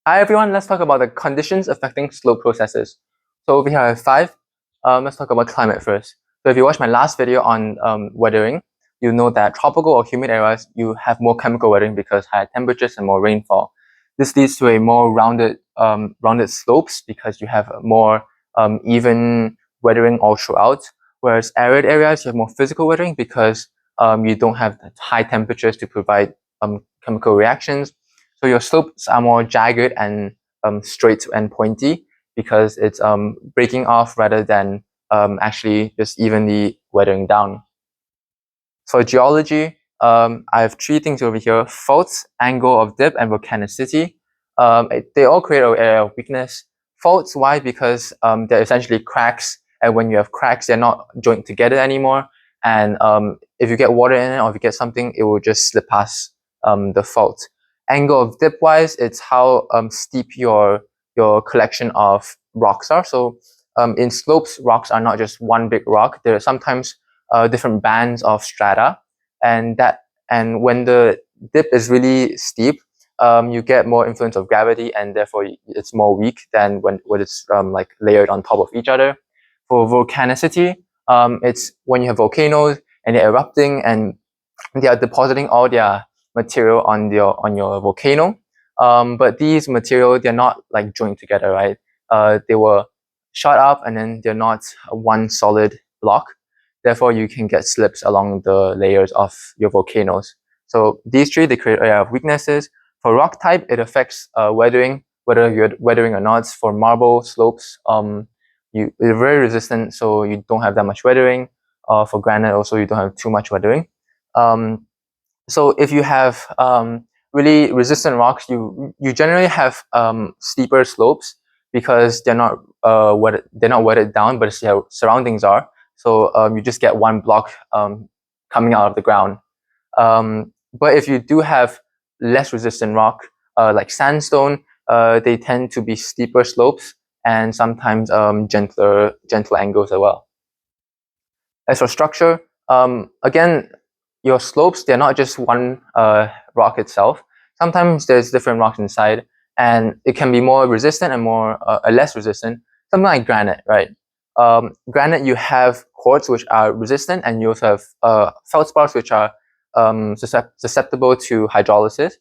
Hi everyone, let's talk about the conditions affecting slope processes. So over here I have five. Let's talk about climate first. So if you watch my last video on weathering, you know that tropical or humid areas, you have more chemical weathering because higher temperatures and more rainfall. This leads to a more rounded slopes because you have more even weathering all throughout. Whereas arid areas, you have more physical weathering because you don't have high temperatures to provide chemical reactions. So your slopes are more jagged and straight and pointy because it's breaking off rather than actually just evenly weathering down. For geology, I have three things over here: faults, angle of dip, and volcanicity. They all create an area of weakness. Faults, why? Because they're essentially cracks, and when you have cracks, they're not joined together anymore. And if you get water in it or if you get something, it will just slip past the fault. Angle of dip wise, it's how steep your collection of rocks are. So in slopes, rocks are not just one big rock. There are sometimes different bands of strata, and when the dip is really steep, you get more influence of gravity, and therefore it's more weak than when it's like layered on top of each other. For volcanicity, it's when you have volcanoes and they're erupting and they are depositing all their material on your volcano. But these material, they're not like joined together, right? They were shot up and then they're not one solid block. Therefore, you can get slips along the layers of your volcanoes. So these three, they create area of weaknesses. For rock type, it affects weathering, whether you're weathering or not. For marble slopes, you're very resistant, so you don't have that much weathering. For granite, also, you don't have too much weathering. Um, so if you have really resistant rocks, you generally have steeper slopes because they're not wetted down, but the surroundings are. So you just get one block coming out of the ground. But if you do have less resistant rock, like sandstone, they tend to be steeper slopes and sometimes gentler angles as well. As for structure, again, your slopes, they're not just one rock itself. Sometimes there's different rocks inside, and it can be more resistant and more less resistant. Something like granite, right? Granite, you have quartz which are resistant, and you also have feldspars which are susceptible to hydrolysis.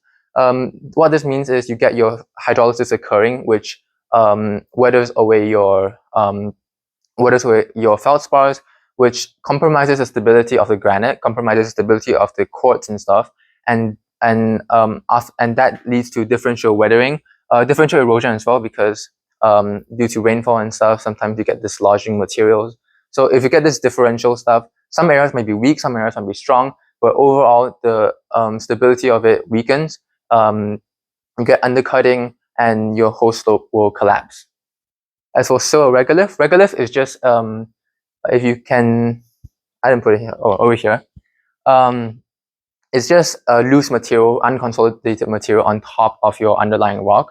What this means is you get your hydrolysis occurring, which weathers away your feldspars, which compromises the stability of the granite, compromises the stability of the quartz and stuff, and that leads to differential weathering, differential erosion as well, because due to rainfall and stuff, sometimes you get dislodging materials. So if you get this differential stuff, some areas might be weak, some areas might be strong, but overall the stability of it weakens. You get undercutting, and your whole slope will collapse. As for soil regolith, regolith is just if you can, I didn't put it here, over here. It's just a loose material, unconsolidated material on top of your underlying rock,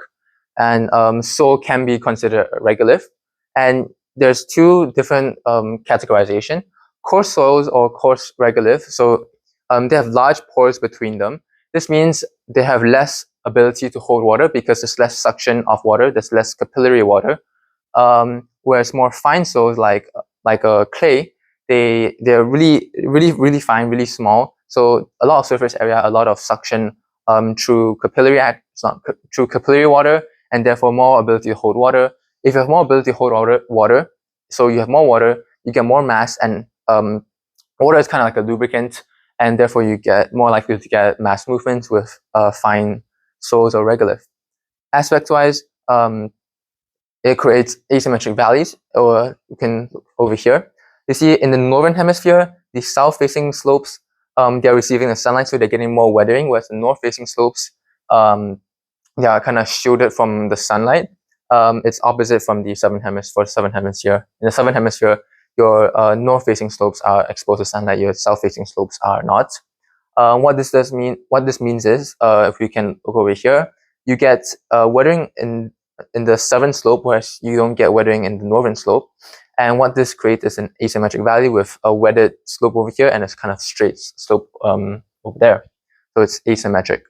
and soil can be considered a regolith. And there's two different categorization: coarse soils or coarse regolith. So they have large pores between them. This means they have less ability to hold water because there's less suction of water, there's less capillary water. Whereas more fine soils like a clay, they're really fine, really small. So a lot of surface area, a lot of suction through through capillary water, and therefore more ability to hold water. If you have more ability to hold water, so you have more water, you get more mass, and water is kind of like a lubricant, and therefore you get more likely to get mass movements with fine soils or regolith. Aspect-wise, it creates asymmetric valleys, or you can look over here. You see in the northern hemisphere, the south-facing slopes, they're receiving the sunlight, so they're getting more weathering, whereas the north-facing slopes, they are kind of shielded from the sunlight. It's opposite from the southern hemisphere. In the southern hemisphere, your north-facing slopes are exposed to sunlight, your south-facing slopes are not. What this means is, if we can look over here, you get weathering in the southern slope, whereas you don't get weathering in the northern slope. And what this creates is an asymmetric valley with a weathered slope over here and a kind of straight slope over there. So it's asymmetric.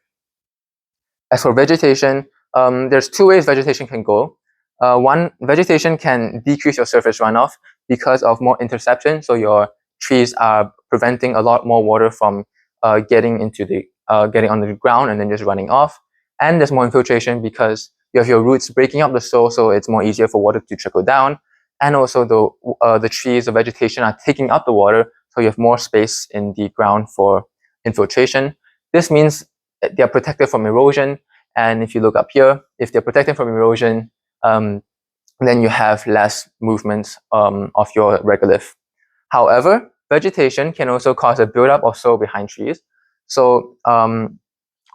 As for vegetation, there's two ways vegetation can go. One, vegetation can decrease your surface runoff because of more interception. So your trees are preventing a lot more water from getting onto the ground and then just running off. And there's more infiltration because you have your roots breaking up the soil, so it's more easier for water to trickle down. And also the trees, the vegetation are taking up the water, so you have more space in the ground for infiltration. This means they're protected from erosion. And if you look up here, if they're protected from erosion, then you have less movement of your regolith. However, vegetation can also cause a buildup of soil behind trees. So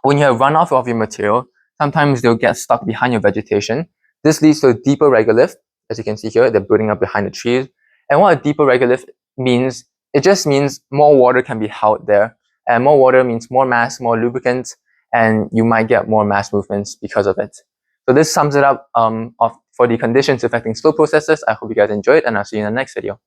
when you have runoff of your material, sometimes they'll get stuck behind your vegetation. This leads to a deeper regolith. As you can see here, they're building up behind the trees. And what a deeper regolith means, it just means more water can be held there. And more water means more mass, more lubricant, and you might get more mass movements because of it. So this sums it up for the conditions affecting slow processes. I hope you guys enjoyed, and I'll see you in the next video.